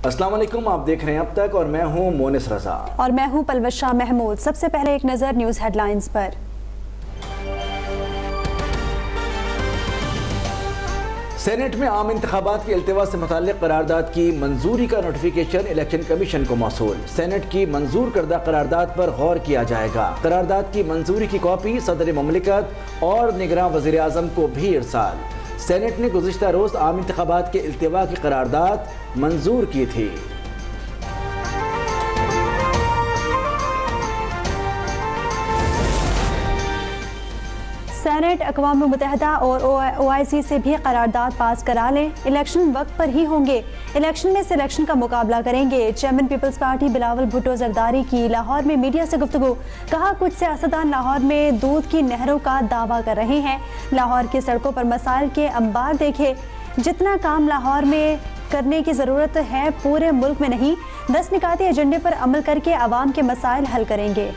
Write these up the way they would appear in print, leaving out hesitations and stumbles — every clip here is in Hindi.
अस्सलाम वालेकुम, आप देख रहे हैं अब तक और मैं हूं मोनिस रजा और मैं हूं पलवश शाह महमूद। सबसे पहले एक नजर न्यूज हेडलाइंस पर। सेनेट में आम इंतखाबात की इल्तिवा से मुताल्लिक करारदाद की मंजूरी का नोटिफिकेशन इलेक्शन कमीशन को मौसूल। सेनेट की मंजूर करदा करारदाद पर गौर किया जाएगा। करारदाद की मंजूरी की कॉपी सदर मुमलिकत और निगरान वज़ीर आज़म को भी इरसाल। सेनेट ने गुज़िश्ता रोज़ आम इंतखाबात के इल्तिवा की करारदाद मंजूर की थी। सेनेट अक़वाम मुत्तहिदा और OIC से भी करारदाद पास करा लें। इलेक्शन वक्त पर ही होंगे। इलेक्शन में सिलेक्शन का मुकाबला करेंगे। Chairman People's Party Bilawal Bhutto Zardari की लाहौर में मीडिया से गुफ्तगू। कहा, कुछ सियासतदान लाहौर में दूध की नहरों का दावा कर रहे हैं। लाहौर की सड़कों पर मसाइल के अंबार देखे। जितना काम लाहौर में करने की ज़रूरत है पूरे मुल्क में नहीं। 10 निकाती एजेंडे पर अमल करके आवाम के मसाइल हल करेंगे।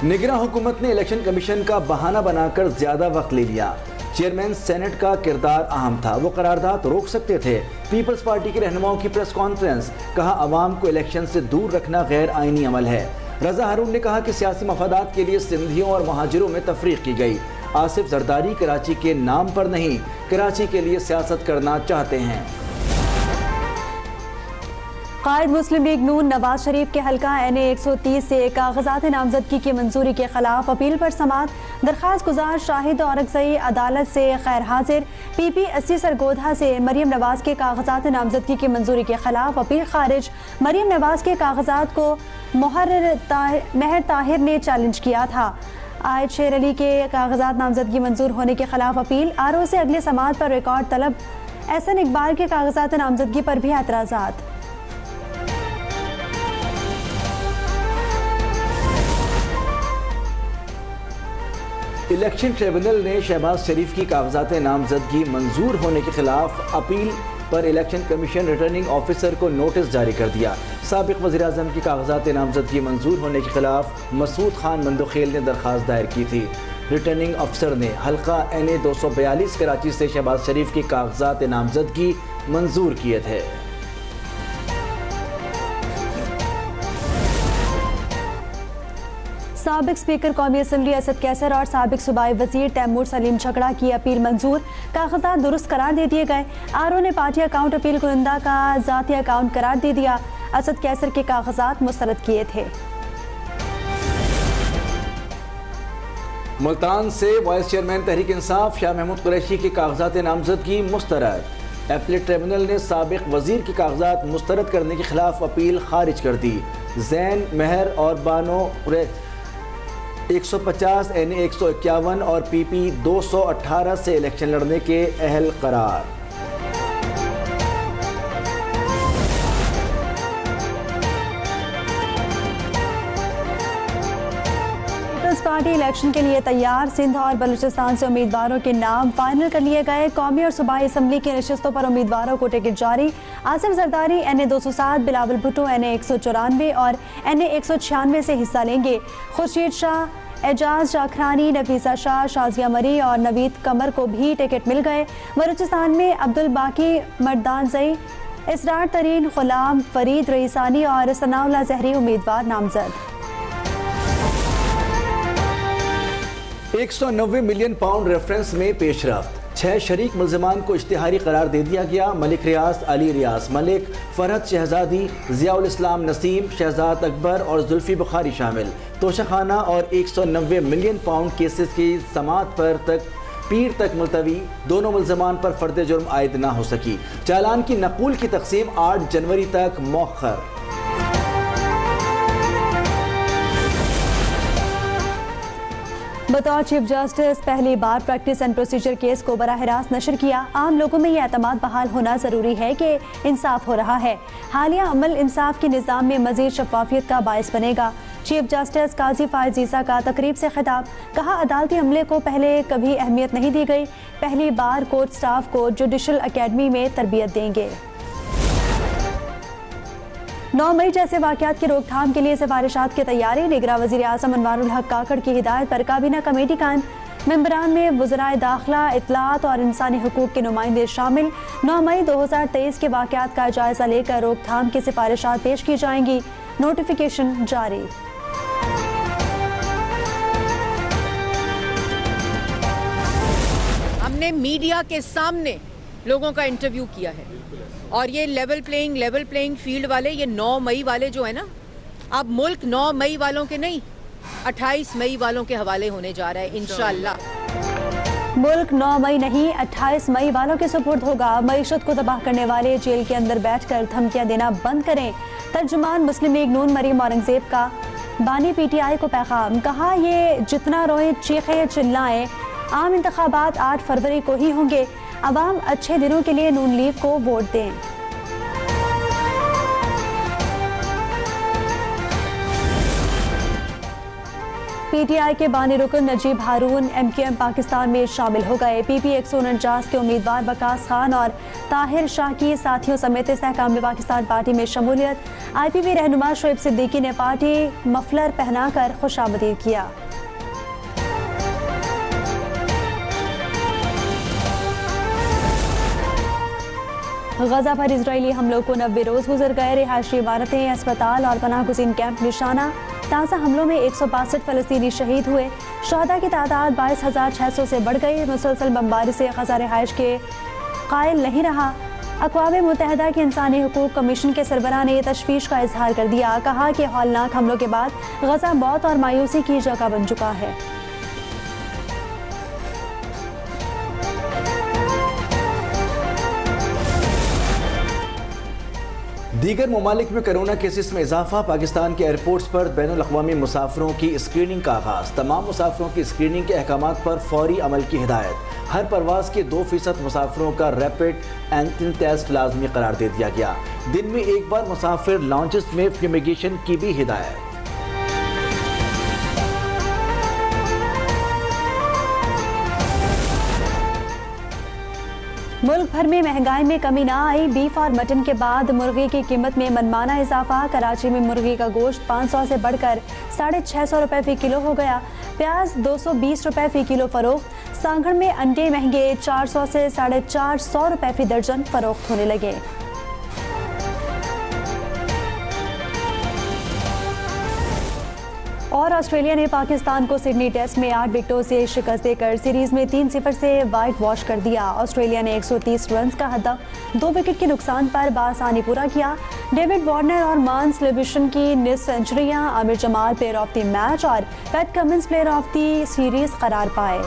निगरान हुकूमत ने इलेक्शन कमीशन का बहाना बनाकर ज्यादा वक्त ले लिया। चेयरमैन सेनेट का किरदार अहम था, वो करारदाद रोक सकते थे। पीपल्स पार्टी के रहनुमाओं की प्रेस कॉन्फ्रेंस। कहा, अवाम को इलेक्शन से दूर रखना गैर आईनी अमल है। रजा हारून ने कहा कि सियासी मफादात के लिए सिंधियों और महाजिरों में तफरीक की गई। आसिफ जरदारी कराची के नाम पर नहीं, कराची के लिए सियासत करना चाहते हैं। कायद मुस्लिम लीग नून नवाज शरीफ के हल्का NA 130 से कागजात नामजदगी की मंजूरी के खिलाफ अपील पर समात। दरख्वास्त गुजार शाहिद औरकजई अदालत से गैर हाजिर। PP 80 सरगोधा से मरियम नवाज के कागजात नामजदगी की मंजूरी के खिलाफ अपील खारिज। मरियम नवाज के कागजात को महर ताहिर ने चैलेंज किया था। आयत शेर अली के कागजात नामजदगी मंजूर होने के खिलाफ अपील। RO से अगले समात पर रिकॉर्ड तलब। SN इकबाल के कागजात नामजदगी पर भी एतराज़ात। इलेक्शन ट्रिब्यूनल ने शहबाज शरीफ की कागजात नामजदगी मंजूर होने के खिलाफ अपील पर इलेक्शन कमीशन रिटर्निंग ऑफिसर को नोटिस जारी कर दिया। साबिक वज़ीर आज़म की कागजात नामजदगी मंजूर होने के खिलाफ मसूद खान मंदोखेल ने दरख्वास्त दायर की थी। रिटर्निंग अफसर ने हल्का NA 242 कराची से शहबाज शरीफ की कागजात नामजदगी मंजूर किए थे। साबिक स्पीकर कौमी असम्बली असद कैसर और साबिक सूबाई वजीर तैमूर सलीम झगड़ा की अपील मंजूर। कागजात दुरुस्त करार दे दिए गए। RO ने पार्टी अकाउंट अपील कुनिंदा का ज़ाती अकाउंट करार दे दिया। असद कैसर के कागजात मुस्तरद किए थे। मुल्तान से वाइस चेयरमैन तहरीक इंसाफ शाह महमूद कुरैशी की कागजात नामजदगी मुस्तरद। एपलेट ट्रिब्यूनल ने साबिक वजीर की कागजात मुस्तरद करने के खिलाफ अपील खारिज कर दी। जैन महर और बानो 150 NA 151 और PP 218 से इलेक्शन लड़ने के अहल करार। पीपल्स पार्टी इलेक्शन के लिए तैयार। सिंध और बलूचिस्तान से उम्मीदवारों के नाम फाइनल कर लिए गए। कौमी और सूबाई असम्बली की नशिस्तों पर उम्मीदवारों को टिकट जारी। आसिफ जरदारी NA 207, बिलावल भुट्टो NA 194 और NA 196 से हिस्सा लेंगे। खुर्शीद शाह, एजाज जाखरानी, नफीसा शाह, शाजिया मरी और नवीद कमर को भी टिकट मिल गए। बलूचिस्तान में अब्दुल बाकी मर्दानजई, इसरार तरीन, गुलाम फरीद रईसानी और सनाउल्लाह जहरी उम्मीदवार नामजद। 190 मिलियन पाउंड रेफरेंस में पेशरफ्त। 6 शरीक मुल्ज़िमान को इश्तिहारी करार दे दिया गया। मलिक रियाज, अली रियाज मलिक, फरहत शहजादी, ज़ियाउल इस्लाम नसीम, शहजाद अकबर और जुल्फ़ी बुखारी शामिल। तोशाखाना और 190 मिलियन पाउंड केसेस की समात पर पीर तक मुलतवी। दोनों मुल्ज़िमान पर फर्द जुर्म आयद ना हो सकी। चालान की नकूल की तकसीम 8 जनवरी तक मौखर। बतौर चीफ जस्टिस पहली बार प्रैक्टिस एंड प्रोसीजर केस को बराह रास्त नशर किया। आम लोगों में यह एतमाद बहाल होना ज़रूरी है कि इंसाफ हो रहा है। हालिया अमल इंसाफ के निज़ाम में मज़ीद शफाफियत का बायस बनेगा। चीफ जस्टिस काजी फायज ईसा का तकरीब से खिताब। कहा, अदालती अमले को पहले कभी अहमियत नहीं दी गई। पहली बार कोर्ट स्टाफ को जुडिशल अकेडमी में तरबियत देंगे। 9 मई जैसे वाक़यात की रोकथाम के लिए सिफारिशात की तैयारी। निगरान वज़ीर आज़म अनवारुल हक काकड़ की हिदायत पर काबीना कमेटी कायम। मेंबरान में वज़राए दाखिला, इत्तलात और इंसानी हुकूक के नुमाइंदे शामिल। 9 मई 2023 के वाक़यात का जायज़ा लेकर रोकथाम की सिफारिशात पेश की जाएंगी। नोटिफिकेशन जारी। हमने मीडिया के सामने लोगों का इंटरव्यू किया है और ये लेवल प्लेइंग फील्ड वाले, ये 9 मई वाले जो है ना, अब मुल्क 9 मई वालों के नहीं 28 मई वालों के हवाले होने जा रहा है इंशाअल्लाह। मुल्क 9 मई नहीं 28 मई वालों के सुपुर्द होगा। मईशत को तबाह करने वाले जेल के अंदर बैठकर धमकियां देना बंद करें। तर्जुमान मुस्लिम लीग नून मरीम औरंगजेब का बानी PTI को पैगाम। कहा, ये जितना रोए चीखे चिल्लाएं, आम इंतखाबात 8 फरवरी को ही होंगे। अवाम अच्छे दिनों के लिए नून लीग को वोट दें। PTI के बानी रुकन नजीब हारून MQM पाकिस्तान में शामिल हो गए। PP 149 के उम्मीदवार वकास खान और ताहिर शाह की साथियों समेत इस्तेहकाम पाकिस्तान पार्टी में शमूलियत। IPP रहनुमा शोएब सिद्दीकी ने पार्टी मफलर पहनाकर खुशामदीद किया। गजा पर इजरायली हमलों को 90 रोज गुजर गए। रिहायशी इमारतें, अस्पताल और पनाह गुज़ीन कैंप निशाना। ताज़ा हमलों में 162 फ़लस्तीनी शहीद हुए। शहदा की तादाद 22,600 से बढ़ गई। मुसलसल बमबारी से गजा रिहाइश के कायल नहीं रहा। अक़वाम मुत्तहिदा के इंसानी हुकूक कमीशन के सरबराह ने तशवीश का इजहार कर दिया। कहा कि हौलनाक हमलों के बाद गजा मौत और मायूसी की जगह बन चुका है। दीगर ममालिक में कोरोना केसेस में इजाफा। पाकिस्तान के एयरपोर्ट्स पर बैनुल-अक़वामी मुसाफिरों की स्क्रीनिंग का आगाज़। तमाम मुसाफिरों की स्क्रीनिंग के अहकामात पर फौरी अमल की हिदायत। हर परवाज के 2% मुसाफिरों का रैपिड एंटीजन टेस्ट लाजमी करार दे दिया गया। दिन में एक बार मुसाफिर लॉन्चेस में फ्यूमिगेशन की भी हिदायत। मुल्क भर में महंगाई में कमी ना आई। बीफ और मटन के बाद मुर्गी की कीमत में मनमाना इजाफा। कराची में मुर्गी का गोश्त 500 से बढ़कर 650 रुपए फी किलो हो गया। प्याज 220 रुपए फी किलो फरोख्त। सांगड़ में अंडे महंगे 400 से 450 रुपए फी दर्जन फरोख्त होने लगे। और ऑस्ट्रेलिया ने पाकिस्तान को सिडनी टेस्ट में 8 विकेटों से शिकस्त देकर सीरीज में 3-0 से वाइट वॉश कर दिया। ऑस्ट्रेलिया ने 130 रन का हदफ 2 विकेट के नुकसान पर बासानी पूरा किया। डेविड वार्नर और मार्नस लिविशन की निस्फ सेंचुरियां। Aamir Jamal player of the match और Pat Cummins player of the series करार पाए।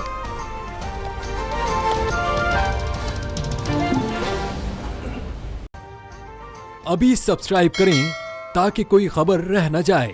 अभी सब्सक्राइब करें ताकि कोई खबर रह न जाए।